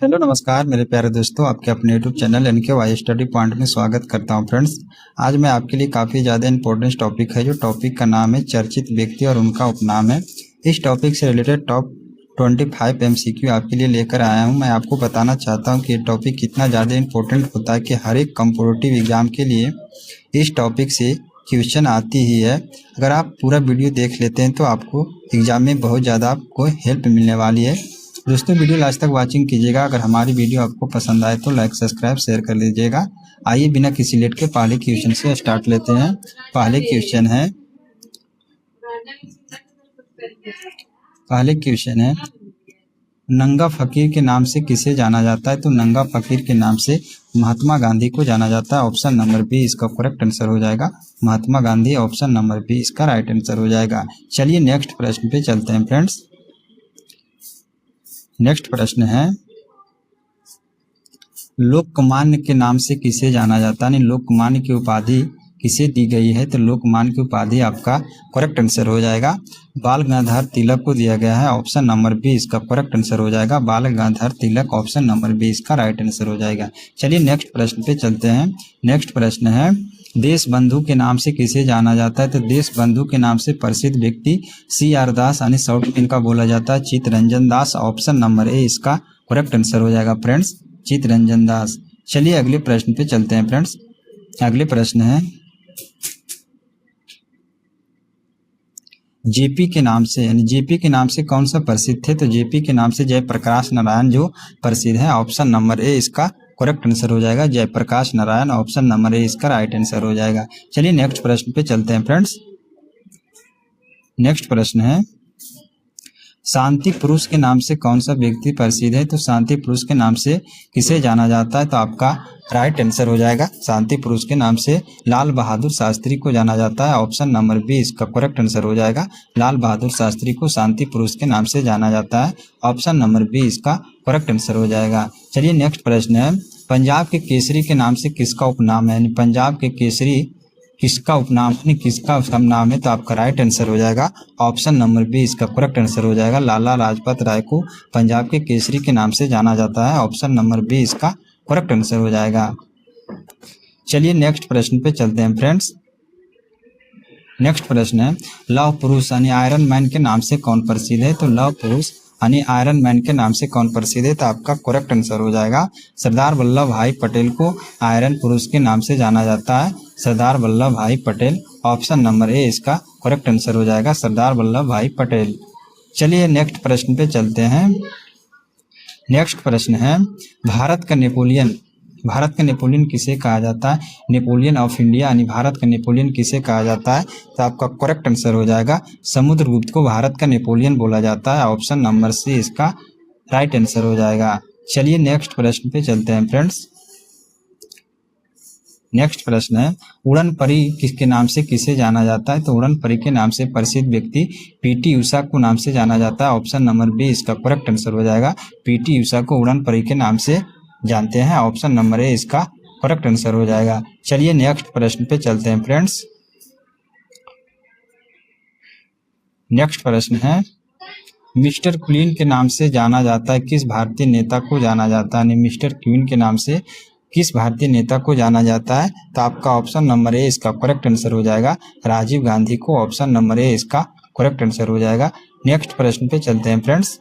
Hello नमस्कार मेरे प्यारे दोस्तों, आपके अपने YouTube channel NKY study point में स्वागत करता हूं। फ्रेंड्स, आज मैं आपके लिए काफ़ी ज़्यादा इंपॉर्टेंट टॉपिक है। जो टॉपिक का नाम है चर्चित व्यक्ति और उनका उपनाम है। इस टॉपिक से रिलेटेड टॉप 25 MCQ आपके लिए लेकर आया हूं। मैं आपको बताना चाहता हूं कि ये टॉपिक कितना ज़्यादा इंपॉर्टेंट होता है कि हर एक कॉम्पिटिटिव एग्जाम के लिए इस टॉपिक से क्वेश्चन आती ही है। अगर आप पूरा वीडियो देख लेते हैं तो आपको एग्जाम में बहुत ज़्यादा आपको हेल्प मिलने वाली है। दोस्तों, वीडियो लास्ट तक वाचिंग कीजिएगा। अगर हमारी वीडियो आपको पसंद आए तो लाइक सब्सक्राइब शेयर कर लीजिएगा। आइए बिना किसी लेट के पहले क्वेश्चन से स्टार्ट लेते हैं। पहले क्वेश्चन है नंगा फकीर के नाम से किसे जाना जाता है? तो नंगा फकीर के नाम से महात्मा गांधी को जाना जाता है। ऑप्शन नंबर बी इसका करेक्ट आंसर हो जाएगा। Mahatma Gandhi, option number B इसका राइट आंसर हो जाएगा। चलिए नेक्स्ट प्रश्न पे चलते हैं फ्रेंड्स। नेक्स्ट प्रश्न है लोकमान्य के नाम से किसे जाना जाता है? लोकमान्य की उपाधि किसे दी गई है? तो लोकमान्य की उपाधि आपका करेक्ट आंसर हो जाएगा बाल गंगाधर तिलक को दिया गया है। ऑप्शन नंबर बी इसका करेक्ट आंसर हो जाएगा। बाल Gangadhar Tilak, option number B इसका राइट आंसर हो जाएगा। चलिए नेक्स्ट प्रश्न पे चलते हैं। नेक्स्ट प्रश्न है देश बंधु के नाम से किसे जाना जाता है? तो देश बंधु के नाम से प्रसिद्ध व्यक्ति CR दास यानी शॉर्ट में इनका बोला जाता है Chittaranjan Das. Option number A इसका करेक्ट आंसर हो जाएगा फ्रेंड्स, चित्तरंजन दास। चलिए अगले प्रश्न पे चलते हैं फ्रेंड्स। अगले प्रश्न है जेपी के नाम से, यानी जेपी के नाम से कौन सा प्रसिद्ध थे? तो जेपी के नाम से जयप्रकाश नारायण जो प्रसिद्ध है। ऑप्शन नंबर ए इसका करेक्ट आंसर हो जाएगा, Jayaprakash Narayan. Option number A इसका राइट आंसर हो जाएगा। चलिए नेक्स्ट प्रश्न पे चलते हैं फ्रेंड्स। नेक्स्ट प्रश्न है शांति पुरुष के नाम से कौन सा व्यक्ति प्रसिद्ध है? तो शांति पुरुष के नाम से किसे जाना जाता है? तो आपका राइट आंसर हो जाएगा शांति पुरुष के नाम से लाल बहादुर शास्त्री को जाना जाता है। ऑप्शन नंबर बी इसका करेक्ट आंसर हो जाएगा। लाल बहादुर शास्त्री को शांति पुरुष के नाम से जाना जाता है। ऑप्शन नंबर बी इसका करेक्ट आंसर हो जाएगा। चलिए नेक्स्ट प्रश्न है पंजाब के केसरी के नाम से किसका उपनाम है? यानी पंजाब के केसरी किसका उपनाम किसका नाम है? तो आपका राइट आंसर हो जाएगा ऑप्शन नंबर बी इसका करेक्ट आंसर हो जाएगा। लाला लाजपत राय को पंजाब के केसरी के नाम से जाना जाता है। ऑप्शन नंबर बी इसका करेक्ट आंसर हो जाएगा। चलिए नेक्स्ट प्रश्न पे चलते हैं फ्रेंड्स। नेक्स्ट प्रश्न है लौह पुरुष यानी आयरन मैन के नाम से कौन प्रसिद्ध है? तो लौह पुरुष यानी आयरन मैन के नाम से कौन प्रसिद्ध है? तो आपका करेक्ट आंसर हो जाएगा सरदार वल्लभ भाई पटेल को आयरन पुरुष के नाम से जाना जाता है। सरदार वल्लभ भाई पटेल, ऑप्शन नंबर ए इसका करेक्ट आंसर हो जाएगा, सरदार वल्लभ भाई पटेल। चलिए नेक्स्ट प्रश्न पे चलते हैं। नेक्स्ट प्रश्न है भारत का नेपोलियन किसे कहा जाता है? नेपोलियन ऑफ इंडिया यानी भारत का नेपोलियन किसे कहा जाता है? तो आपका करेक्ट आंसर हो जाएगा समुद्रगुप्त को भारत का नेपोलियन बोला जाता है। ऑप्शन नंबर सी इसका राइट आंसर हो जाएगा। चलिए नेक्स्ट प्रश्न पे चलते हैं फ्रेंड्स। नेक्स्ट प्रश्न है उड़न परी किसके नाम से किसे जाना जाता है? तो उड़न परी के नाम से प्रसिद्ध व्यक्ति PT उषा को नाम से जाना जाता है। ऑप्शन नंबर बी इसका करेक्ट आंसर हो जाएगा। PT उषा को उड़न परी के नाम से जानते हैं। ऑप्शन नंबर ए इसका करेक्ट आंसर हो जाएगा। चलिए नेक्स्ट प्रश्न पे चलते हैं फ्रेंड्स। नेक्स्ट प्रश्न है मिस्टर क्वीन के नाम से जाना जाता है किस भारतीय नेता को जाना जाता है? मिस्टर क्वीन के नाम से किस भारतीय नेता को जाना जाता है? तो आपका ऑप्शन नंबर ए इसका करेक्ट आंसर हो जाएगा राजीव गांधी को। ऑप्शन नंबर ए इसका करेक्ट आंसर हो जाएगा। नेक्स्ट प्रश्न पे चलते हैं फ्रेंड्स।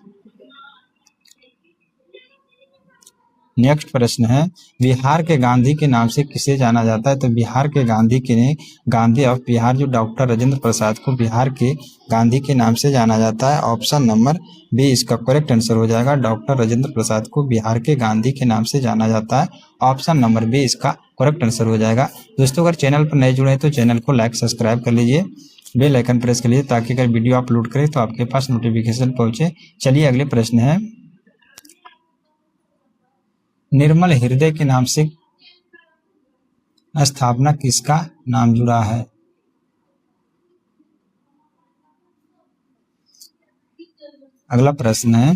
नेक्स्ट प्रश्न है बिहार के गांधी के नाम से किसे जाना जाता है? तो बिहार के गांधी ऑफ बिहार जो डॉक्टर राजेंद्र प्रसाद को बिहार के गांधी के नाम से जाना जाता है। ऑप्शन नंबर बी इसका करेक्ट आंसर हो जाएगा। डॉक्टर राजेंद्र प्रसाद को बिहार के गांधी के नाम से जाना जाता है। ऑप्शन नंबर बी इसका करेक्ट आंसर हो जाएगा। दोस्तों, अगर चैनल पर नए जुड़े हैं तो चैनल को लाइक सब्सक्राइब कर लीजिए, बेल आइकन प्रेस कर लीजिए ताकि अगर वीडियो अपलोड करें तो आपके पास नोटिफिकेशन पहुंचे। चलिए अगले प्रश्न है निर्मल हृदय के नाम से स्थापना किसका नाम जुड़ा है? अगला प्रश्न है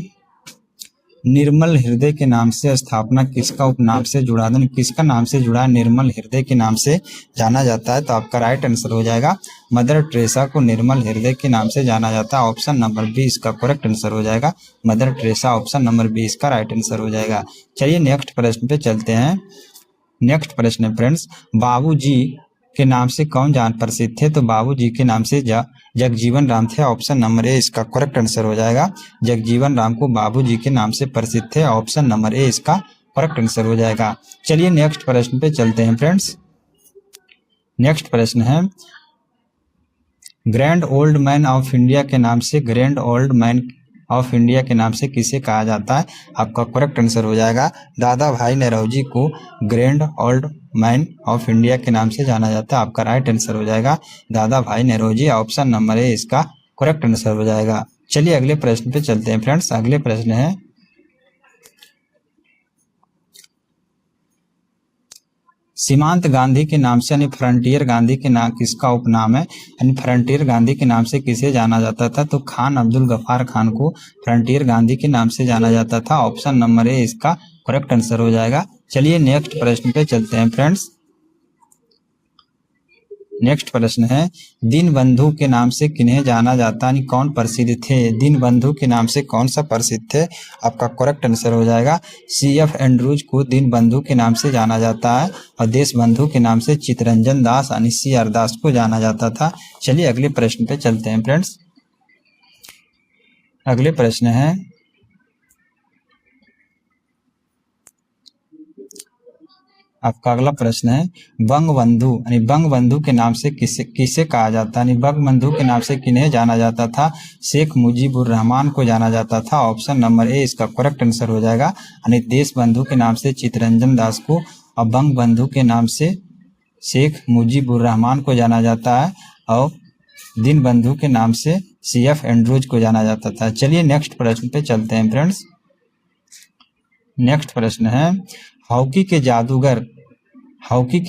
निर्मल हृदय के नाम से स्थापना किसका उपनाम से जुड़ा, किसका नाम से जुड़ा, निर्मल हृदय के नाम से जाना जाता है, तो आपका राइट आंसर हो जाएगा मदर टेरेसा को निर्मल हृदय के नाम से जाना जाता है। ऑप्शन नंबर बी इसका करेक्ट आंसर हो जाएगा, Mother Teresa option number B इसका राइट आंसर हो जाएगा। चलिए नेक्स्ट प्रश्न पे चलते हैं। नेक्स्ट प्रश्न है फ्रेंड्स, बाबूजी के नाम से कौन जान प्रसिद्ध थे, तो बाबूजी के नाम से जगजीवन राम थे, ऑप्शन नंबर ए इसका करेक्ट आंसर हो जाएगा। जगजीवन राम को बाबूजी के नाम से प्रसिद्ध थे, ऑप्शन नंबर ए इसका करेक्ट आंसर हो जाएगा। चलिए नेक्स्ट प्रश्न पे चलते हैं फ्रेंड्स। नेक्स्ट प्रश्न है, grand old man of India के नाम से, grand old man of India के नाम से किसे कहा जाता है, आपका करेक्ट आंसर हो जाएगा दादा भाई नेहरूजी को grand old man of India के नाम से जाना जाता है, आपका राइट आंसर हो जाएगा दादा भाई नेहरूजी, ऑप्शन नंबर ए इसका करेक्ट आंसर हो जाएगा। चलिए अगले प्रश्न पे चलते हैं फ्रेंड्स। अगले प्रश्न है, सीमांत गांधी के नाम से यानी फ्रंटियर गांधी के नाम किसका उपनाम है, यानी फ्रंटियर गांधी के नाम से किसे जाना जाता था, तो खान अब्दुल गफ्फार खान को फ्रंटियर गांधी के नाम से जाना जाता था, ऑप्शन नंबर ए इसका करेक्ट आंसर हो जाएगा। चलिए नेक्स्ट प्रश्न पे चलते हैं फ्रेंड्स। नेक्स्ट प्रश्न है, दीनबंधु के नाम से किन्हें जाना जाता है, कौन प्रसिद्ध थे, दीनबंधु के नाम से कौन सा प्रसिद्ध थे, आपका करेक्ट आंसर हो जाएगा CF एंड्रूज को दीनबंधु के नाम से जाना जाता है, और देशबंधु के नाम से चित्तरंजन दास यानी CR दास को जाना जाता था। चलिए अगले प्रश्न पे चलते हैं फ्रेंड्स। अगले प्रश्न है, आपका अगला प्रश्न है, बंगबंधु यानी बंगबंधु के नाम से किसे कहा जाता है, यानी बंगबंधु के नाम से किन्हें जाना जाता था, शेख मुजीबुर रहमान को जाना जाता था, ऑप्शन नंबर ए इसका करेक्ट आंसर हो जाएगा। यानी देशबंधु के नाम से चित्तरंजन दास को और बंगबंधु के नाम से शेख मुजीबुर रहमान को जाना जाता है, और दीनबंधु के नाम से CF एंड्रूज को जाना जाता था। चलिए नेक्स्ट प्रश्न पे चलते हैं फ्रेंड्स। नेक्स्ट प्रश्न है, हॉकी के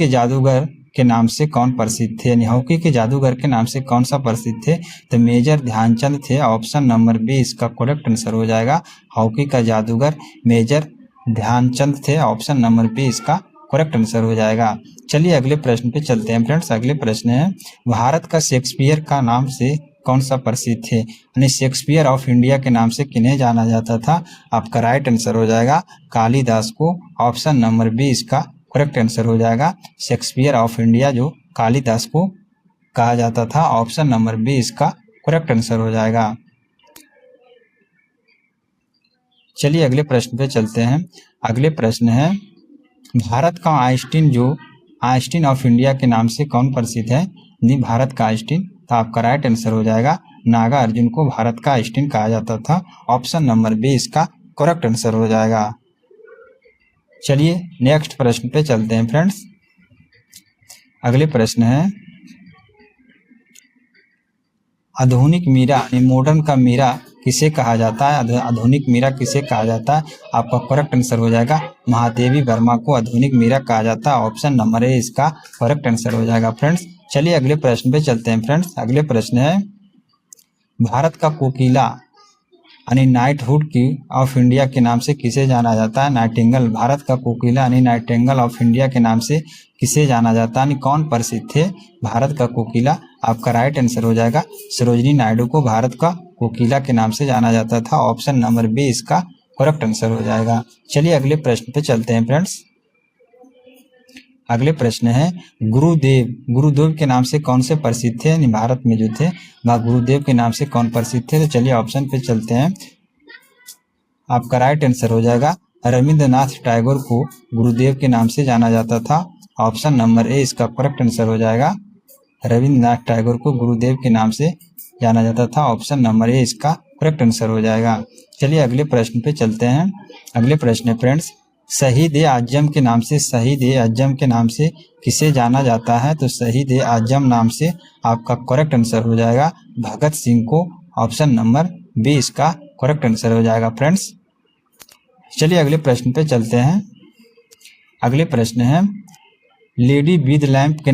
जादूगर के नाम से कौन प्रसिद्ध थे, यानी हॉकी के जादूगर के नाम से कौन सा प्रसिद्ध थे, तो मेजर ध्यानचंद थे, ऑप्शन नंबर बी इसका करेक्ट आंसर हो जाएगा। हॉकी का जादूगर मेजर ध्यानचंद थे, ऑप्शन नंबर बी इसका करेक्ट आंसर हो जाएगा। चलिए अगले प्रश्न पे चलते हैं फ्रेंड्स। अगले प्रश्न है, भारत का शेक्सपियर का नाम से कौन सा प्रसिद्ध थे, यानी शेक्सपियर ऑफ इंडिया के नाम से किन्हें जाना जाता था, आपका राइट आंसर हो जाएगा कालिदास को, ऑप्शन नंबर बी इसका करेक्ट आंसर हो जाएगा। शेक्सपियर ऑफ इंडिया जो कालिदास को कहा जाता था, ऑप्शन नंबर बी इसका करेक्ट आंसर हो जाएगा। चलिए अगले प्रश्न पे चलते हैं। अगले प्रश्न है, भारत का आइंस्टीन ऑफ इंडिया के नाम से कौन प्रसिद्ध है, नहीं भारत का आइंस्टीन, तो आपका राइट आंसर हो जाएगा नागार्जुन को भारत का आइंस्टीन कहा जाता था, ऑप्शन नंबर बी इसका करेक्ट आंसर हो जाएगा। चलिए नेक्स्ट प्रश्न पे चलते हैं फ्रेंड्स। अगले प्रश्न है, आधुनिक मीरा यानी मॉडर्न का मीरा किसे कहा जाता है, आधुनिक मीरा किसे कहा जाता है, आपका करेक्ट आंसर हो जाएगा महादेवी वर्मा को आधुनिक मीरा कहा जाता है, ऑप्शन नंबर ए इसका करेक्ट आंसर हो जाएगा फ्रेंड्स। चलिए अगले प्रश्न पे चलते हैं फ्रेंड्स। अगले प्रश्न है, भारत का कोकिला यानी नाइटहुड की ऑफ इंडिया के नाम से किसे जाना जाता है, नाइटिंगेल, भारत का कोकिला यानी नाइटिंगेल ऑफ इंडिया के नाम से किसे जाना जाता है, यानी कौन प्रसिद्ध थे भारत का कोकिला, आपका राइट आंसर हो जाएगा सरोजिनी नायडू को भारत का कोकिला के नाम से जाना जाता था, ऑप्शन नंबर बी इसका करेक्ट आंसर हो जाएगा। चलिए अगले प्रश्न पे चलते हैं फ्रेंड्स। अगले प्रश्न है, गुरुदेव के नाम से कौन से प्रसिद्ध थे, यानी भारत में जो थे वह गुरुदेव के नाम से कौन प्रसिद्ध थे, तो चलिए ऑप्शन पे चलते हैं। आपका राइट आंसर हो जाएगा रविंद्रनाथ टैगोर को गुरुदेव के नाम से जाना जाता था, ऑप्शन नंबर ए इसका करेक्ट आंसर हो जाएगा। रविंद्रनाथ टैगोर को गुरुदेव के नाम से जाना जाता था, ऑप्शन नंबर ए इसका करेक्ट आंसर हो जाएगा। चलिए अगले प्रश्न पे चलते हैं। अगले प्रश्न है फ्रेंड्स, शहीद-ए-आजम के नाम से किसे जाना जाता है, तो शहीद-ए-आजम नाम से आपका करेक्ट आंसर हो जाएगा भगत सिंह को, ऑप्शन नंबर बी इसका करेक्ट आंसर हो जाएगा फ्रेंड्स। चलिए अगले प्रश्न पे चलते हैं। अगले प्रश्न है, लेडी विद द लैंप के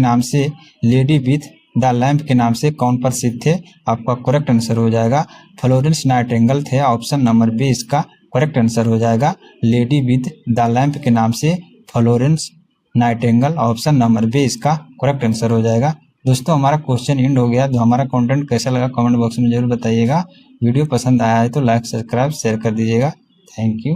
नाम से कौन प्रसिद्ध थे, आपका करेक्ट आंसर हो जाएगा फ्लोरेंस नाइटिंगेल थे, ऑप्शन नंबर बी इसका करेक्ट आंसर हो जाएगा लेडी विद द लैंप के नाम से Florence Nightingale, option number B इसका करेक्ट आंसर हो जाएगा। दोस्तों हमारा क्वेश्चन एंड हो गया। तो हमारा कंटेंट कैसा लगा कमेंट बॉक्स में जरूर बताइएगा। वीडियो पसंद आया है तो लाइक सब्सक्राइब शेयर कर दीजिएगा। Thank you.